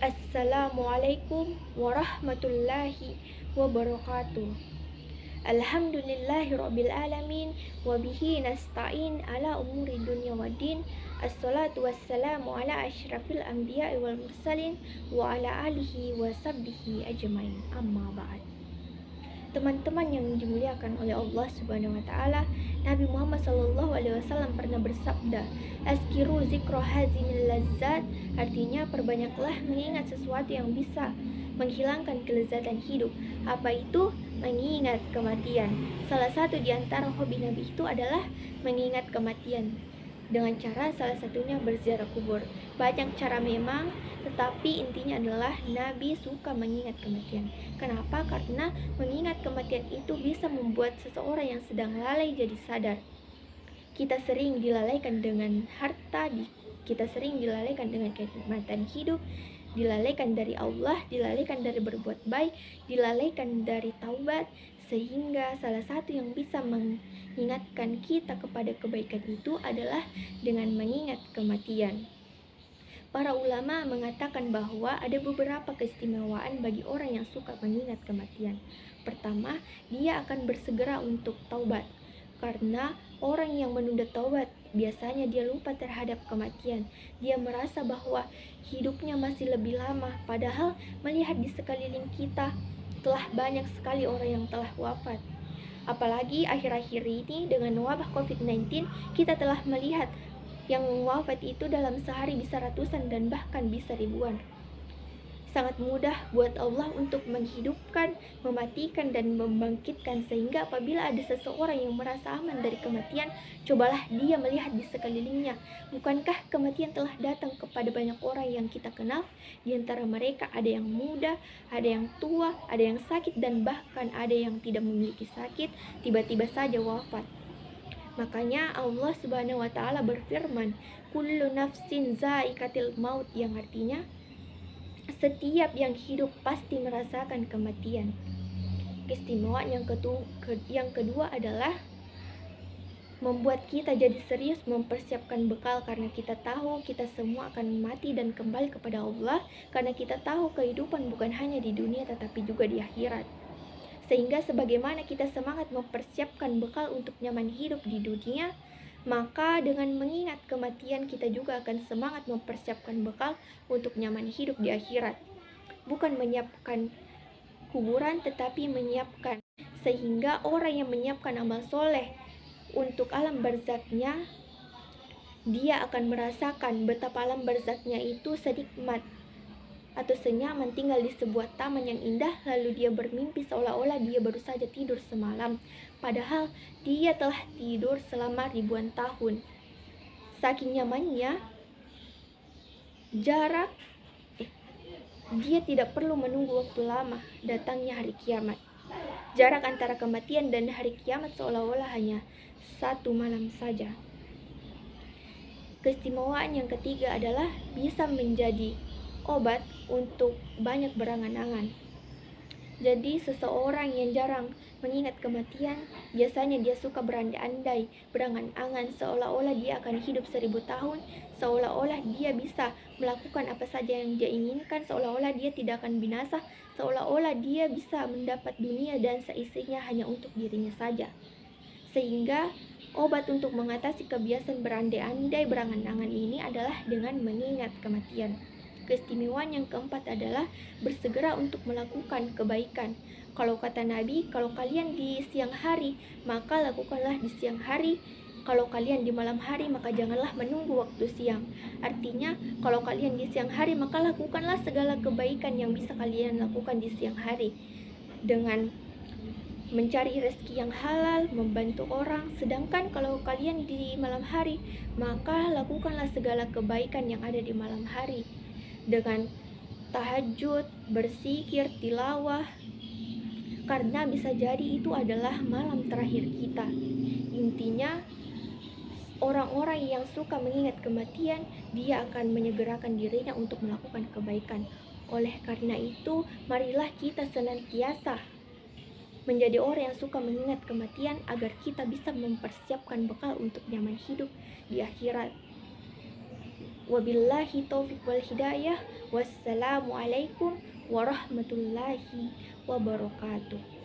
Assalamualaikum warahmatullahi wabarakatuh. Alhamdulillahirabbil alamin wa bihi nasta'in ala umuri dunya waddin. Assalatu wassalamu ala asyrafil anbiya'i wal mursalin wa ala alihi wa sahbihi ajmain. Amma ba'd. Teman-teman yang dimuliakan oleh Allah Subhanahu wa taala, Nabi Muhammad sallallahu alaihi wasallam pernah bersabda, "Askiru zikra hazimil lazzat", artinya perbanyaklah mengingat sesuatu yang bisa menghilangkan kelezatan hidup. Apa itu? Mengingat kematian. Salah satu di antara hobi Nabi itu adalah mengingat kematian. Dengan cara salah satunya berziarah kubur. Banyak cara memang, tetapi intinya adalah Nabi suka mengingat kematian. Kenapa? Karena mengingat kematian itu bisa membuat seseorang yang sedang lalai jadi sadar. Kita sering dilalaikan dengan harta, kita sering dilalaikan dengan kenikmatan hidup, dilalaikan dari Allah, dilalaikan dari berbuat baik, dilalaikan dari taubat, sehingga salah satu yang bisa mengingatkan kita kepada kebaikan itu adalah dengan mengingat kematian. Para ulama mengatakan bahwa ada beberapa keistimewaan bagi orang yang suka mengingat kematian. Pertama, dia akan bersegera untuk taubat. Karena orang yang menunda taubat, biasanya dia lupa terhadap kematian. Dia merasa bahwa hidupnya masih lebih lama, padahal melihat di sekeliling kita telah banyak sekali orang yang telah wafat. Apalagi akhir-akhir ini dengan wabah COVID-19, kita telah melihat yang wafat itu dalam sehari bisa ratusan dan bahkan bisa ribuan. Sangat mudah buat Allah untuk menghidupkan, mematikan, dan membangkitkan, sehingga apabila ada seseorang yang merasa aman dari kematian, cobalah dia melihat di sekelilingnya. Bukankah kematian telah datang kepada banyak orang yang kita kenal? Di antara mereka ada yang muda, ada yang tua, ada yang sakit, dan bahkan ada yang tidak memiliki sakit, tiba-tiba saja wafat. Makanya Allah Subhanahu wa taala berfirman, "Kullu nafsin za'iqatil maut", yang artinya setiap yang hidup pasti merasakan kematian. Keistimewaan yang kedua adalah membuat kita jadi serius mempersiapkan bekal, karena kita tahu kita semua akan mati dan kembali kepada Allah, karena kita tahu kehidupan bukan hanya di dunia tetapi juga di akhirat. Sehingga sebagaimana kita semangat mempersiapkan bekal untuk nyaman hidup di dunia, maka dengan mengingat kematian kita juga akan semangat mempersiapkan bekal untuk nyaman hidup di akhirat. Bukan menyiapkan kuburan, tetapi menyiapkan. Sehingga orang yang menyiapkan amal soleh untuk alam barzaknya, dia akan merasakan betapa alam barzaknya itu senikmat atau senyaman tinggal di sebuah taman yang indah, lalu dia bermimpi seolah-olah dia baru saja tidur semalam, padahal dia telah tidur selama ribuan tahun. Saking nyamannya, dia tidak perlu menunggu waktu lama datangnya hari kiamat. Jarak antara kematian dan hari kiamat seolah-olah hanya satu malam saja. Keistimewaan yang ketiga adalah bisa menjadi obat untuk banyak berangan-angan. Jadi seseorang yang jarang mengingat kematian, biasanya dia suka berandai-andai, berangan-angan, seolah-olah dia akan hidup 1000 tahun, seolah-olah dia bisa melakukan apa saja yang dia inginkan, seolah-olah dia tidak akan binasa, seolah-olah dia bisa mendapat dunia dan seisinya hanya untuk dirinya saja. Sehingga obat untuk mengatasi kebiasaan berandai-andai, berangan-angan ini adalah dengan mengingat kematian. Keistimewaan yang keempat adalah bersegera untuk melakukan kebaikan. Kalau kata Nabi, kalau kalian di siang hari, maka lakukanlah di siang hari. Kalau kalian di malam hari, maka janganlah menunggu waktu siang. Artinya, kalau kalian di siang hari, maka lakukanlah segala kebaikan yang bisa kalian lakukan di siang hari. Dengan mencari rezeki yang halal, membantu orang. Sedangkan kalau kalian di malam hari, maka lakukanlah segala kebaikan yang ada di malam hari, dengan tahajud, berzikir, tilawah, karena bisa jadi itu adalah malam terakhir kita. Intinya, orang-orang yang suka mengingat kematian, dia akan menyegerakan dirinya untuk melakukan kebaikan. Oleh karena itu, marilah kita senantiasa menjadi orang yang suka mengingat kematian agar kita bisa mempersiapkan bekal untuk nyaman hidup di akhirat. Wabillahi taufiq wal hidayah. Wassalamualaikum warahmatullahi wabarakatuh.